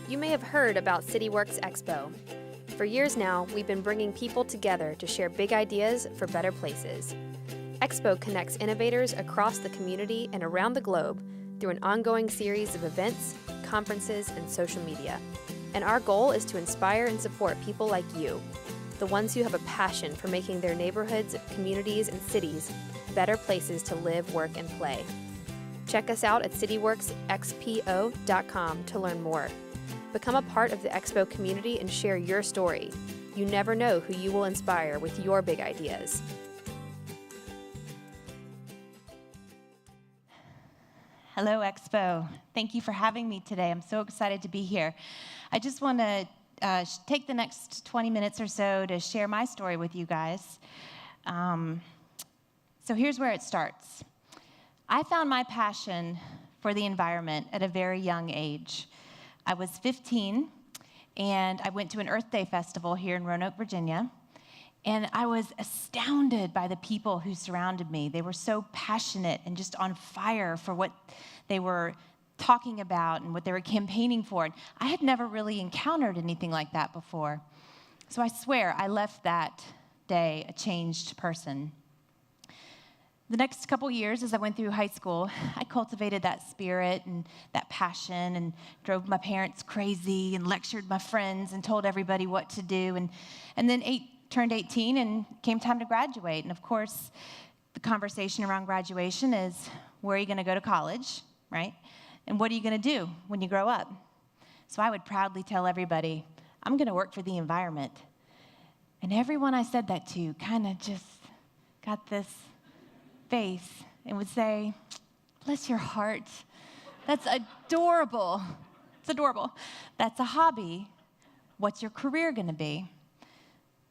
You may have heard about CityWorks Expo. For years now, we've been bringing people together to share big ideas for better places. Expo connects innovators across the community and around the globe through an ongoing series of events, conferences, and social media. And our goal is to inspire and support people like you, the ones who have a passion for making their neighborhoods, communities, and cities better places to live, work, and play. Check us out at cityworksxpo.com to learn more. Become a part of the Expo community and share your story. You never know who you will inspire with your big ideas. Hello, Expo. Thank you for having me today. I'm so excited to be here. I just want to take the next 20 minutes or so to share my story with you guys. So here's where it starts. I found my passion for the environment at a very young age. I was 15, and I went to an Earth Day festival here in Roanoke, Virginia, and I was astounded by the people who surrounded me. They were so passionate and just on fire for what they were talking about and what they were campaigning for. And I had never really encountered anything like that before. So I swear I left that day a changed person. The next couple years, as I went through high school, I cultivated that spirit and that passion and drove my parents crazy and lectured my friends and told everybody what to do. And then turned 18 and came time to graduate. And of course, the conversation around graduation is, where are you going to go to college, right? And what are you going to do when you grow up? So I would proudly tell everybody, I'm going to work for the environment. And everyone I said that to kind of just got this face and would say, bless your heart, that's adorable. It's adorable. That's a hobby. What's your career going to be?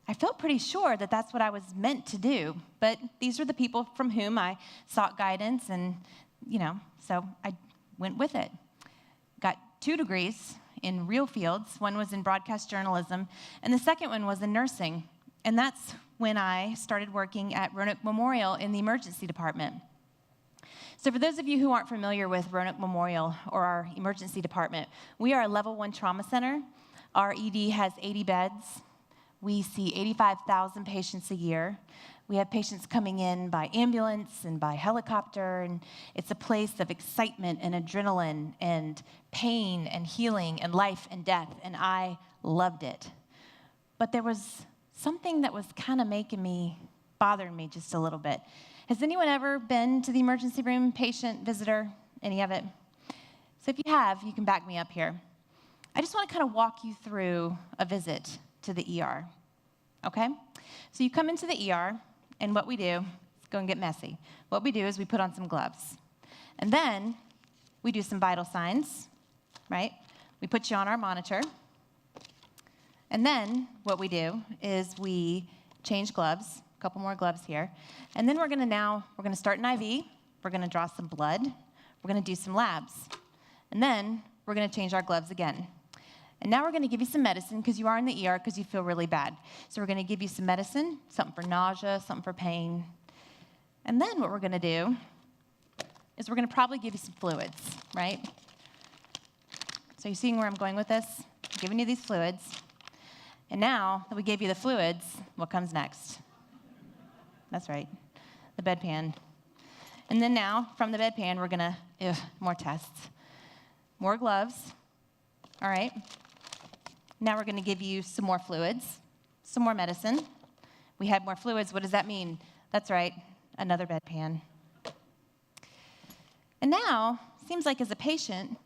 I felt pretty sure that that's what I was meant to do, but these are the people from whom I sought guidance, and, so I went with it. Got 2 degrees in real fields. One was in broadcast journalism, and the second one was in nursing. And that's when I started working at Roanoke Memorial in the emergency department. So for those of you who aren't familiar with Roanoke Memorial or our emergency department, we are a level 1 trauma center. Our ED has 80 beds. We see 85,000 patients a year. We have patients coming in by ambulance and by helicopter, and it's a place of excitement and adrenaline and pain and healing and life and death, and I loved it. But there was something that was kind of bothering me just a little bit. Has anyone ever been to the emergency room, patient, visitor, any of it? So if you have, you can back me up here. I just want to kind of walk you through a visit to the ER, okay? So you come into the ER, and what we do, let's go and get messy. What we do is we put on some gloves. And then we do some vital signs, right? We put you on our monitor. And then what we do is we change gloves, a couple more gloves here. And then we're going to start an IV. We're going to draw some blood. We're going to do some labs. And then we're going to change our gloves again. And now we're going to give you some medicine because you are in the ER because you feel really bad. So we're going to give you some medicine, something for nausea, something for pain. And then what we're going to do is we're going to probably give you some fluids, right? So you seeing where I'm going with this? I'm giving you these fluids. And now that we gave you the fluids, what comes next? That's right, the bedpan. And then now, from the bedpan, we're going to, more tests. More gloves. All right. Now we're going to give you some more fluids, some more medicine. We had more fluids. What does that mean? That's right, another bedpan. And now, seems like as a patient,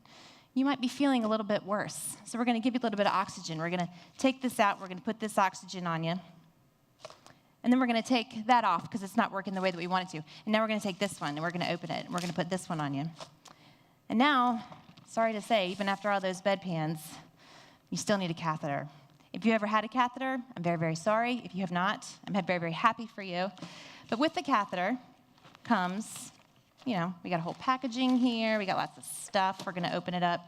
you might be feeling a little bit worse. So we're going to give you a little bit of oxygen. We're going to take this out. We're going to put this oxygen on you. And then we're going to take that off because it's not working the way that we want it to. And now we're going to take this one, and we're going to open it, and we're going to put this one on you. And now, sorry to say, even after all those bedpans, you still need a catheter. If you ever had a catheter, I'm very, very sorry. If you have not, I'm very, very happy for you. But with the catheter comes, we got a whole packaging here. We got lots of stuff. We're going to open it up.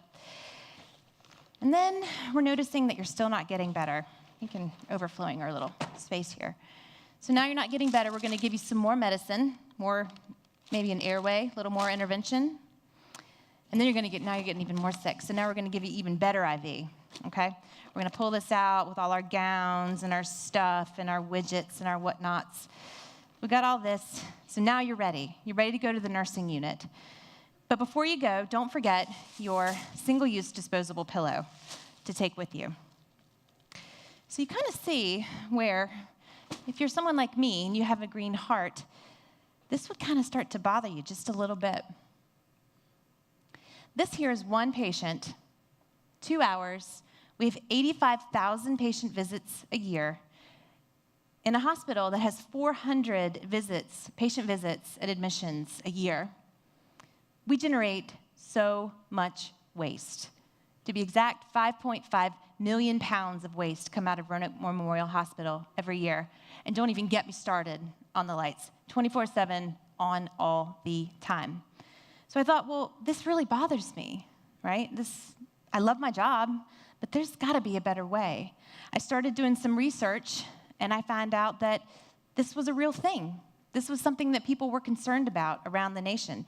And then we're noticing that you're still not getting better. You can overflowing our little space here. So now you're not getting better. We're going to give you some more medicine, more maybe an airway, a little more intervention. And then you're getting even more sick. So now we're going to give you even better IV, okay? We're going to pull this out with all our gowns and our stuff and our widgets and our whatnots. We got all this. So now you're ready. You're ready to go to the nursing unit. But before you go, don't forget your single-use disposable pillow to take with you. So you kind of see where, if you're someone like me and you have a green heart, this would kind of start to bother you just a little bit. This here is one patient, 2 hours. We have 85,000 patient visits a year in a hospital that has 400 patient visits and admissions a year. We generate so much waste. To be exact, 5.5 million pounds of waste come out of Roanoke Memorial Hospital every year. And don't even get me started on the lights, 24/7 on all the time. So I thought, well, this really bothers me, right? I love my job, but there's got to be a better way. I started doing some research, and I found out that this was a real thing. This was something that people were concerned about around the nation,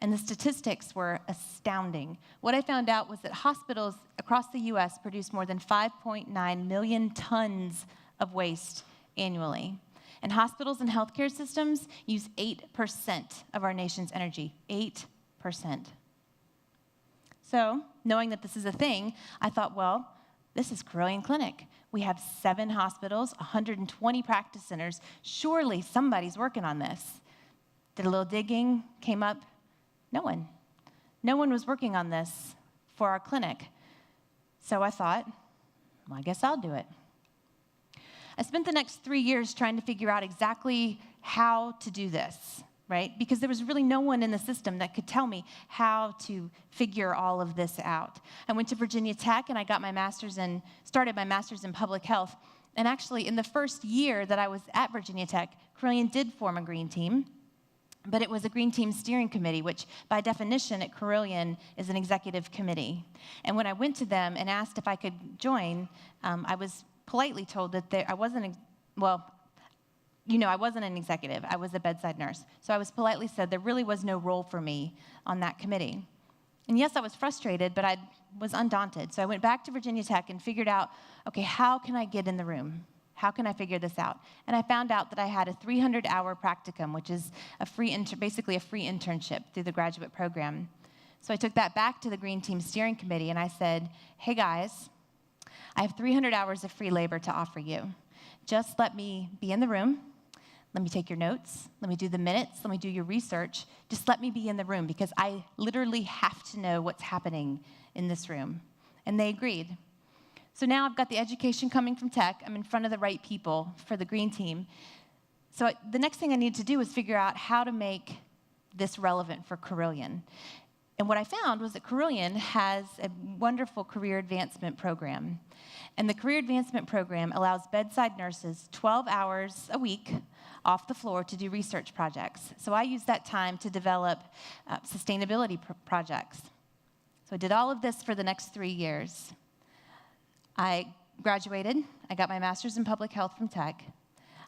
and the statistics were astounding. What I found out was that hospitals across the U.S. produce more than 5.9 million tons of waste annually. And hospitals and healthcare systems use 8% of our nation's energy, 8%. So, knowing that this is a thing, I thought, well, this is Carilion Clinic. We have 7 hospitals, 120 practice centers. Surely somebody's working on this. Did a little digging, came up, no one. No one was working on this for our clinic. So I thought, well, I guess I'll do it. I spent the next 3 years trying to figure out exactly how to do this, right? Because there was really no one in the system that could tell me how to figure all of this out. I went to Virginia Tech and I got started my master's in public health. And actually, in the first year that I was at Virginia Tech, Carilion did form a green team, but it was a green team steering committee, which by definition at Carilion is an executive committee. And when I went to them and asked if I could join, I was politely told that I wasn't an executive. I was a bedside nurse. So I was politely said there really was no role for me on that committee. And yes, I was frustrated, but I was undaunted. So I went back to Virginia Tech and figured out, okay, how can I get in the room? How can I figure this out? And I found out that I had a 300-hour practicum, which is basically a free internship through the graduate program. So I took that back to the Green Team Steering Committee, and I said, hey, guys, I have 300 hours of free labor to offer you. Just let me be in the room. Let me take your notes. Let me do the minutes. Let me do your research. Just let me be in the room because I literally have to know what's happening in this room. And they agreed. So now I've got the education coming from tech. I'm in front of the right people for the green team. So the next thing I need to do is figure out how to make this relevant for Carilion. And what I found was that Carilion has a wonderful career advancement program. And the career advancement program allows bedside nurses 12 hours a week off the floor to do research projects. So I use that time to develop sustainability projects. So I did all of this for the next 3 years. I graduated. I got my master's in public health from Tech.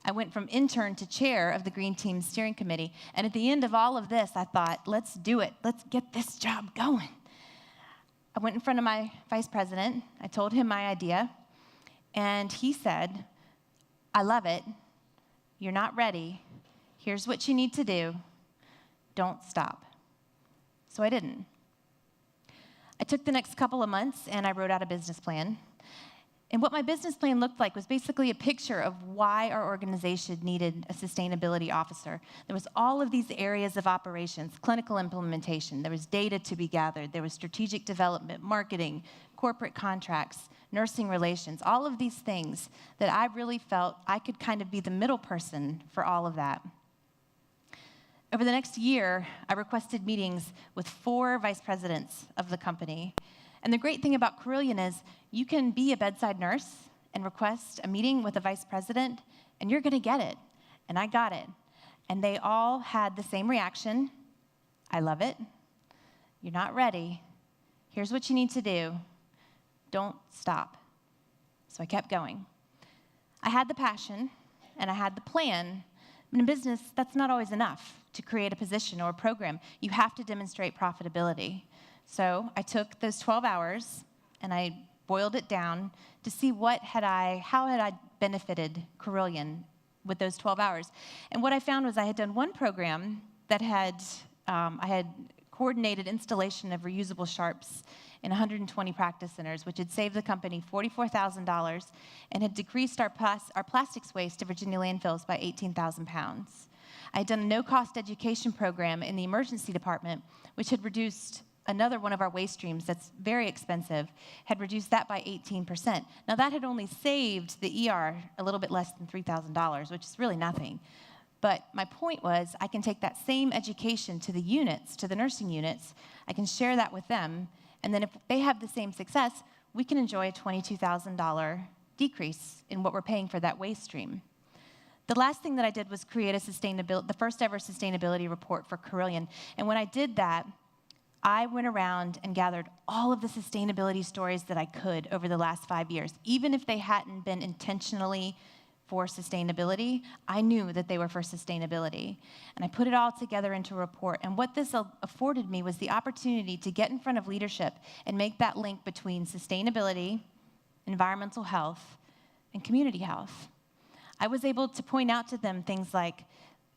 I went from intern to chair of the Green Team Steering Committee. And at the end of all of this, I thought, let's do it. Let's get this job going. I went in front of my vice president. I told him my idea. And he said, I love it. You're not ready. Here's what you need to do. Don't stop. So I didn't. I took the next couple of months and I wrote out a business plan. And what my business plan looked like was basically a picture of why our organization needed a sustainability officer. There was all of these areas of operations, clinical implementation, there was data to be gathered, there was strategic development, marketing, corporate contracts, nursing relations, all of these things that I really felt I could kind of be the middle person for all of that. Over the next year, I requested meetings with 4 vice presidents of the company. And the great thing about Carilion is you can be a bedside nurse and request a meeting with a vice president, and you're going to get it. And I got it. And they all had the same reaction. I love it. You're not ready. Here's what you need to do. Don't stop. So I kept going. I had the passion, and I had the plan. But in business, that's not always enough to create a position or a program. You have to demonstrate profitability. So I took those 12 hours and I boiled it down to see how had I benefited Carilion with those 12 hours. And what I found was I had done one program that I had coordinated installation of reusable sharps in 120 practice centers, which had saved the company $44,000 and had decreased our plastics waste to Virginia landfills by 18,000 pounds. I had done a no-cost education program in the emergency department, which had reduced another one of our waste streams that's very expensive, had reduced that by 18%. Now, that had only saved the ER a little bit less than $3,000, which is really nothing. But my point was, I can take that same education to the units, to the nursing units, I can share that with them, and then if they have the same success, we can enjoy a $22,000 decrease in what we're paying for that waste stream. The last thing that I did was create the first ever sustainability report for Carilion. And when I did that, I went around and gathered all of the sustainability stories that I could over the last 5 years. Even if they hadn't been intentionally for sustainability, I knew that they were for sustainability. And I put it all together into a report. And what this afforded me was the opportunity to get in front of leadership and make that link between sustainability, environmental health, and community health. I was able to point out to them things like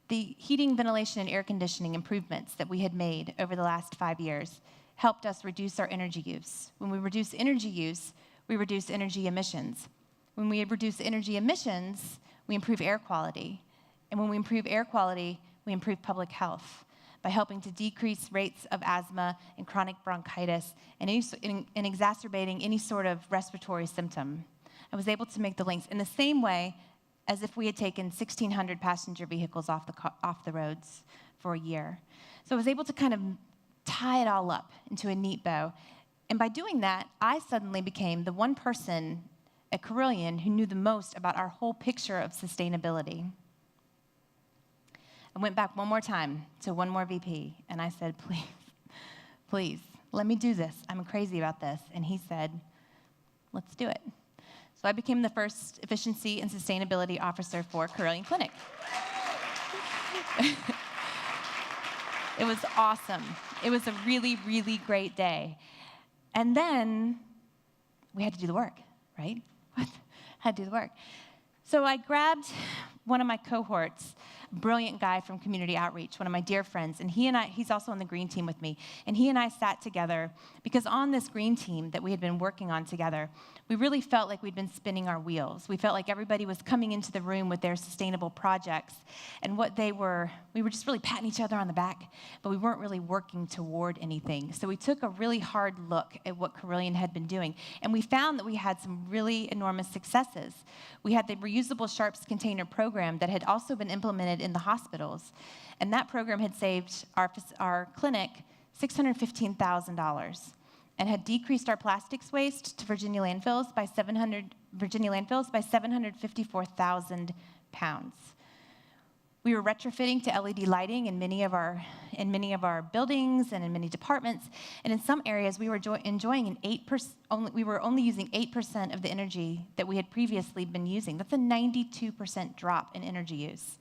the heating, ventilation, and air conditioning improvements that we had made over the last 5 years helped us reduce our energy use. When we reduce energy use, we reduce energy emissions. When we reduce energy emissions, we improve air quality. And when we improve air quality, we improve public health by helping to decrease rates of asthma and chronic bronchitis and exacerbating any sort of respiratory symptom. I was able to make the links in the same way as if we had taken 1,600 passenger vehicles off the roads for a year. So I was able to kind of tie it all up into a neat bow. And by doing that, I suddenly became the one person at Carilion who knew the most about our whole picture of sustainability. I went back one more time to one more VP, and I said, please, let me do this. I'm crazy about this. And he said, let's do it. So I became the first efficiency and sustainability officer for Carilion Clinic. It was awesome. It was a really, really great day. And then we had to do the work, right? Had to do the work. So I grabbed one of my cohorts, a brilliant guy from community outreach, one of my dear friends, and he's also on the green team with me, and he and I sat together because on this green team that we had been working on together, we really felt like we'd been spinning our wheels. We felt like everybody was coming into the room with their sustainable projects, and we were just really patting each other on the back, but we weren't really working toward anything. So we took a really hard look at what Carilion had been doing, and we found that we had some really enormous successes. We had the reusable sharps container program that had also been implemented in the hospitals, and that program had saved our clinic $615,000 and had decreased our plastics waste to Virginia landfills by 754,000 pounds. We were retrofitting to LED lighting in many of our buildings and in many departments, and in some areas we were enjoying we were only using 8% of the energy that we had previously been using. That's a 92% drop in energy use.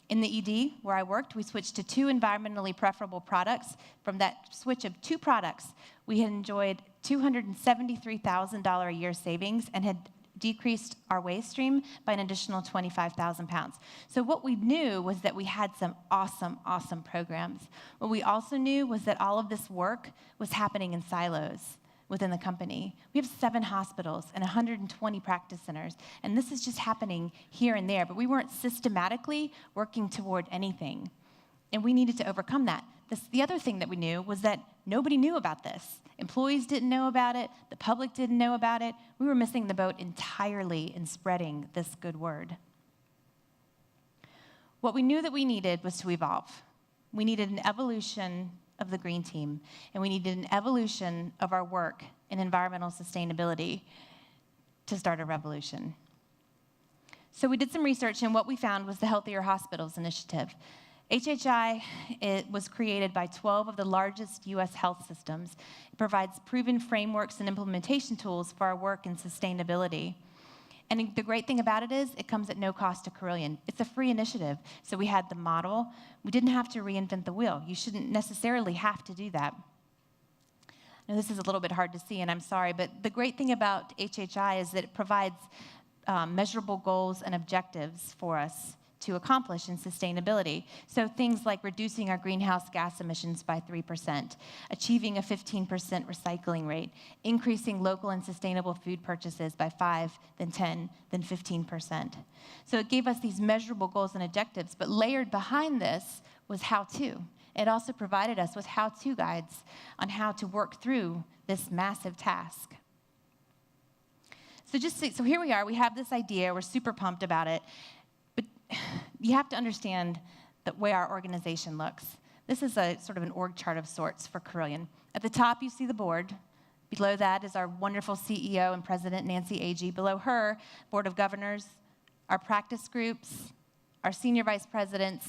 In the ED, where I worked, we switched to 2 environmentally preferable products. From that switch of 2 products, we had enjoyed $273,000 a year savings and had decreased our waste stream by an additional 25,000 pounds. So what we knew was that we had some awesome, awesome programs. What we also knew was that all of this work was happening in silos within the company. We have 7 hospitals and 120 practice centers, and this is just happening here and there, but we weren't systematically working toward anything, and we needed to overcome that. The other thing that we knew was that nobody knew about this. Employees didn't know about it. The public didn't know about it. We were missing the boat entirely in spreading this good word. What we knew that we needed was to evolve. We needed an evolution of the green team, and we needed an evolution of our work in environmental sustainability to start a revolution. So we did some research, and what we found was the Healthier Hospitals Initiative. HHI was created by 12 of the largest U.S. health systems. It provides proven frameworks and implementation tools for our work in sustainability. And the great thing about it is it comes at no cost to Carilion. It's a free initiative. So we had the model. We didn't have to reinvent the wheel. You shouldn't necessarily have to do that. Now, this is a little bit hard to see, and I'm sorry, but the great thing about HHI is that it provides measurable goals and objectives for us to accomplish in sustainability. So things like reducing our greenhouse gas emissions by 3%, achieving a 15% recycling rate, increasing local and sustainable food purchases by 5, then 10, then 15%. So it gave us these measurable goals and objectives, but layered behind this was how-to. It also provided us with how-to guides on how to work through this massive task. So here we are, we have this idea, we're super pumped about it, but you have to understand the way our organization looks. This is a sort of an org chart of sorts for Carilion. At the top, you see the board. Below that is our wonderful CEO and president, Nancy Agee. Below her, board of governors, our practice groups, our senior vice presidents,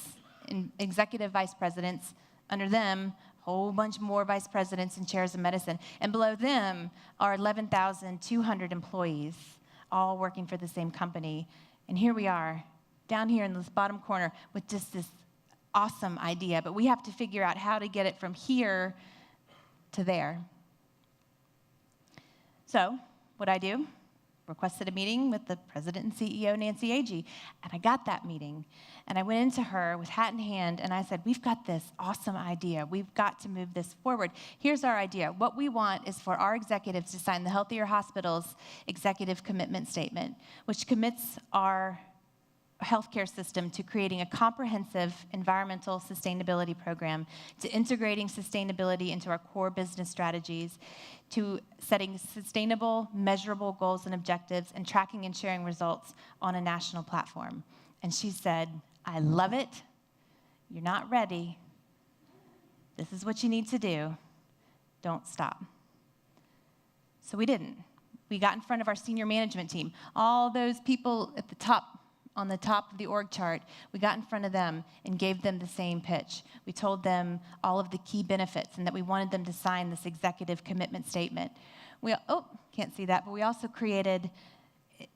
and executive vice presidents. Under them, a whole bunch more vice presidents and chairs of medicine. And below them are 11,200 employees, all working for the same company. And here we are, down here in this bottom corner with just this awesome idea, but we have to figure out how to get it from here to there. So, what'd I do? Requested a meeting with the president and CEO, Nancy Agee, and I got that meeting. And I went into her with hat in hand, and I said, we've got this awesome idea. We've got to move this forward. Here's our idea. What we want is for our executives to sign the Healthier Hospitals Executive Commitment Statement, which commits our healthcare system to creating a comprehensive environmental sustainability program, to integrating sustainability into our core business strategies, to setting sustainable, measurable goals and objectives, and tracking and sharing results on a national platform. And she said, I love it. You're not ready. This is what you need to do. Don't stop. So we didn't. We got in front of our senior management team. All those people at the top, on the top of the org chart, we got in front of them and gave them the same pitch. We told them all of the key benefits and that we wanted them to sign this executive commitment statement. Can't see that, but we also created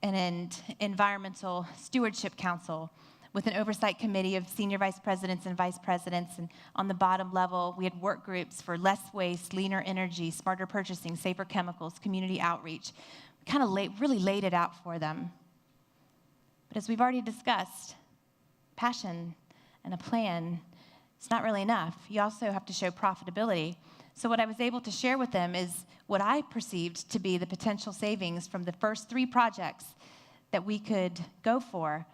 an environmental stewardship council with an oversight committee of senior vice presidents and vice presidents. And on the bottom level, we had work groups for less waste, leaner energy, smarter purchasing, safer chemicals, community outreach. We kind of really laid it out for them. But as we've already discussed, passion and a plan, it's not really enough. You also have to show profitability. So what I was able to share with them is what I perceived to be the potential savings from the first 3 projects that we could go for.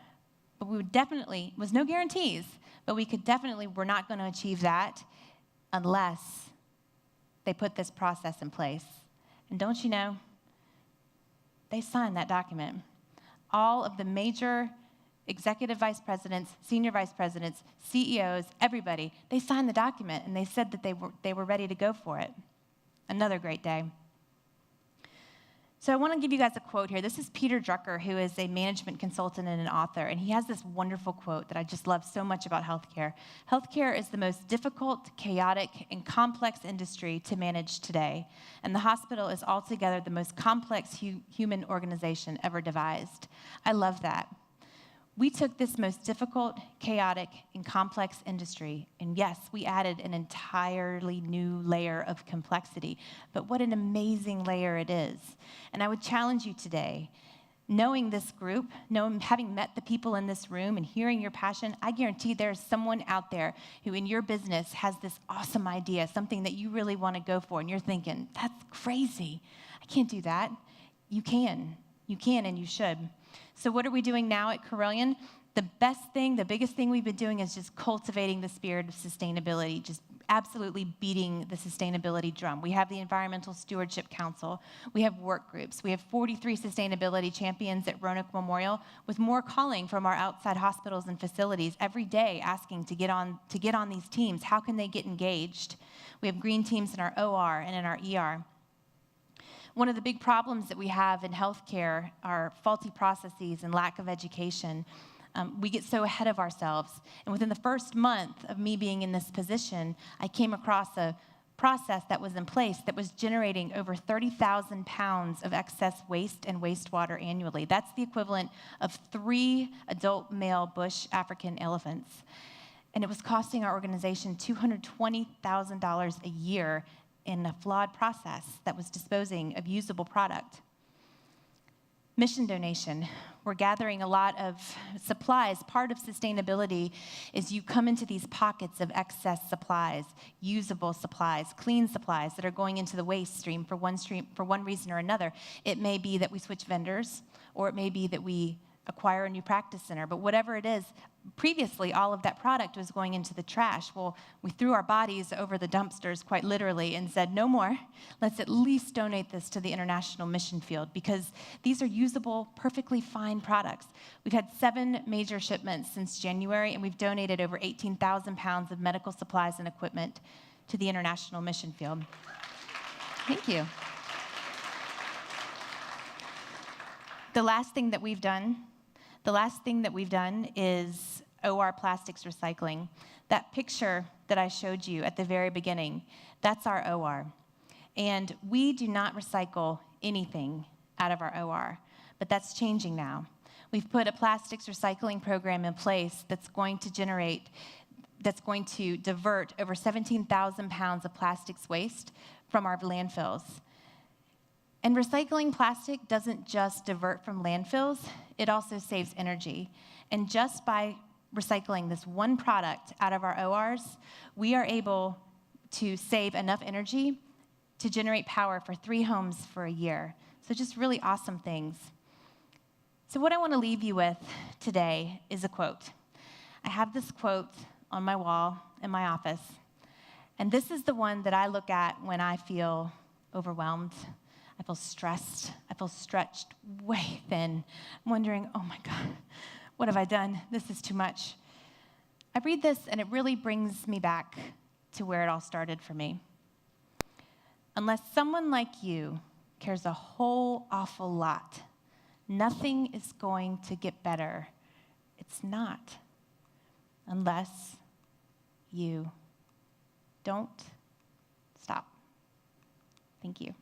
But we would definitely, was no guarantees, but we're not going to achieve that unless they put this process in place. And don't you know, they signed that document. All of the major executive vice presidents, senior vice presidents, CEOs, everybody, they signed the document and they said that they were ready to go for it. Another great day. So I want to give you guys a quote here. This is Peter Drucker, who is a management consultant and an author, and he has this wonderful quote that I just love so much about healthcare. Healthcare is the most difficult, chaotic, and complex industry to manage today, and the hospital is altogether the most complex human organization ever devised. I love that. We took this most difficult, chaotic, and complex industry, and yes, we added an entirely new layer of complexity, but what an amazing layer it is. And I would challenge you today, knowing this group, having met the people in this room and hearing your passion, I guarantee there's someone out there who in your business has this awesome idea, something that you really want to go for, and you're thinking, that's crazy. I can't do that. You can and you should. So what are we doing now at Carilion? The biggest thing we've been doing is just cultivating the spirit of sustainability, just absolutely beating the sustainability drum. We have the Environmental Stewardship Council. We have work groups. We have 43 sustainability champions at Roanoke Memorial, with more calling from our outside hospitals and facilities every day asking to get on these teams. How can they get engaged? We have green teams in our OR and in our ER. One of the big problems that we have in healthcare are faulty processes and lack of education. We get so ahead of ourselves. And within the first month of me being in this position, I came across a process that was in place that was generating over 30,000 pounds of excess waste and wastewater annually. That's the equivalent of 3 adult male bush African elephants. And it was costing our organization $220,000 a year in a flawed process that was disposing of usable product. Mission donation. We're gathering a lot of supplies. Part of sustainability is you come into these pockets of excess supplies, usable supplies, clean supplies that are going into the waste stream for one reason or another. It may be that we switch vendors, or it may be that we acquire a new practice center. But whatever it is, previously all of that product was going into the trash. Well, we threw our bodies over the dumpsters quite literally and said, no more. Let's at least donate this to the international mission field, because these are usable, perfectly fine products. We've had 7 major shipments since January, and we've donated over 18,000 pounds of medical supplies and equipment to the international mission field. Thank you. The last thing that we've done is OR Plastics Recycling. That picture that I showed you at the very beginning, that's our OR. And we do not recycle anything out of our OR, but that's changing now. We've put a plastics recycling program in place that's going to divert over 17,000 pounds of plastics waste from our landfills. And recycling plastic doesn't just divert from landfills, it also saves energy. And just by recycling this one product out of our ORs, we are able to save enough energy to generate power for 3 homes for a year. So just really awesome things. So what I want to leave you with today is a quote. I have this quote on my wall in my office, and this is the one that I look at when I feel overwhelmed. I feel stressed. I feel stretched way thin. I'm wondering, oh my God, what have I done? This is too much. I read this and it really brings me back to where it all started for me. Unless someone like you cares a whole awful lot, nothing is going to get better. It's not. Unless you don't stop. Thank you.